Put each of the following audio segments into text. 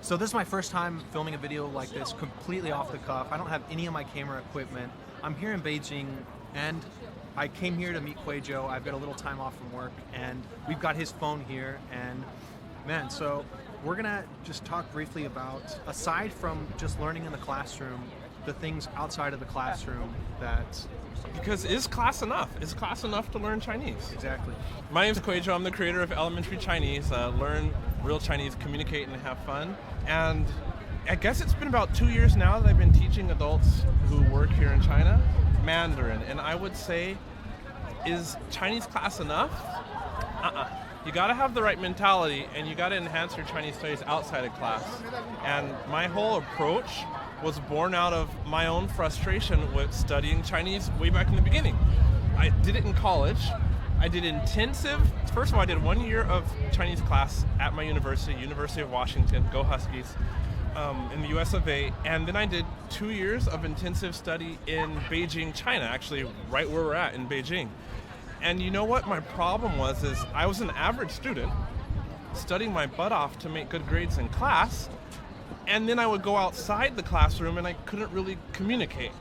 So this is my first time filming a video like this, completely off the cuff. I don't have any of my camera equipment. I'm here in Beijing, and I came here to meet Kuei-Jo. I've got a little time off from work, and we've got his phone here, and man, so we're gonna just talk briefly about, aside from just learning in the classroom, the things outside of the classroom that... Because is class enough? Is class enough to learn Chinese? Exactly. My name's Kuei-Jo. I'm the creator of Elementary Chinese, learn real Chinese, communicate, and have fun. And I guess it's been about 2 years now that I've been teaching adults who work here in China Mandarin. And I would say, is Chinese class enough? You gotta have the right mentality, and you gotta enhance your Chinese studies outside of class. And my whole approach was born out of my own frustration with studying Chinese way back in the beginning. I did it in college. I did intensive, first of all, I did 1 year of Chinese class at my university, University of Washington, go Huskies, in the US of A, and then I did 2 years of intensive study in Beijing, China, actually right where we're at in Beijing. And you know what my problem was is I was an average student studying my butt off to make good grades in class, and then I would go outside the classroom and I couldn't really communicate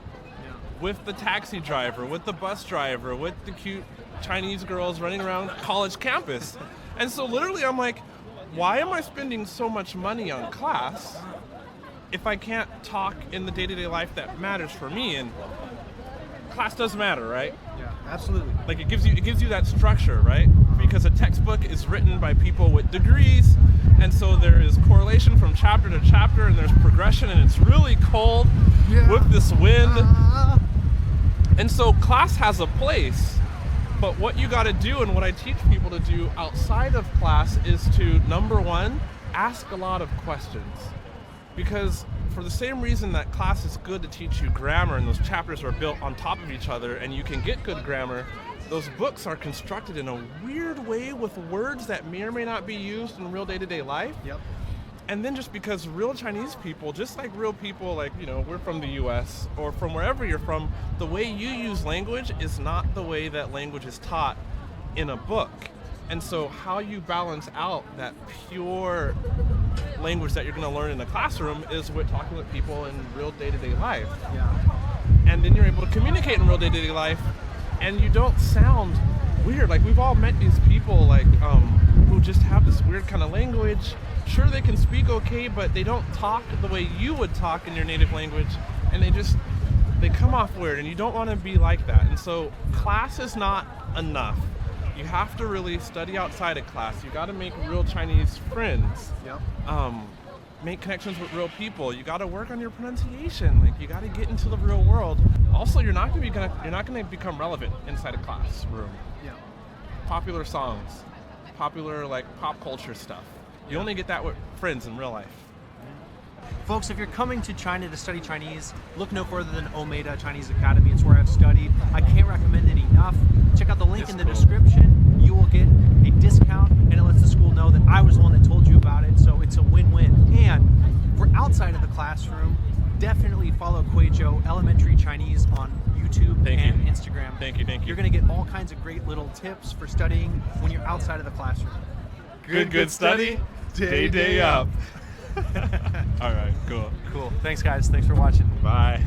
with the taxi driver, with the bus driver, with the cute Chinese girls running around college campus. And so literally I'm like, why am I spending so much money on class if I can't talk in the day-to-day life that matters for me? And class does matter, right? Yeah, absolutely. Like it gives you that structure, right? Because a textbook is written by people with degrees, and so there is correlation from chapter to chapter, and there's progression, and it's really cold with this wind. And so class has a place, but what you gotta do, and what I teach people to do outside of class, is to, number one, ask a lot of questions. Because for the same reason that class is good to teach you grammar, and those chapters are built on top of each other, and you can get good grammar, those books are constructed in a weird way with words that may or may not be used in real day-to-day life. Yep. And then just because real Chinese people, just like real people, like, you know, we're from the US or from wherever you're from, the way you use language is not the way that language is taught in a book. And so how you balance out that pure language that you're going to learn in the classroom is with talking with people in real day-to-day life. Yeah. And then you're able to communicate in real day-to-day life, and you don't sound weird. Like, we've all met these people like who just have this weird kind of language. Sure, they can speak okay, but they don't talk the way you would talk in your native language, and they come off weird, and you don't want to be like that. And so class is not enough. You have to really study outside of class. You got to make real Chinese friends. Yep. Make connections with real people. You got to work on your pronunciation. Like, you got to get into the real world. Also, you're not going to become relevant inside a classroom. Yeah. Popular songs, popular like pop culture stuff. You only get that with friends in real life. Folks, if you're coming to China to study Chinese, look no further than Omeda Chinese Academy. It's where I've studied. I can't recommend it enough. Check out the link in the description. You will get a discount, and it lets the school know that I was the one that told you about it, so it's a win-win. And for outside of the classroom, definitely follow Kuei-Jo Elementary Chinese on YouTube and Instagram. Thank you. You're going to get all kinds of great little tips for studying when you're outside of the classroom. Good study, day up. All right, cool. Cool. Thanks, guys. Thanks for watching. Bye.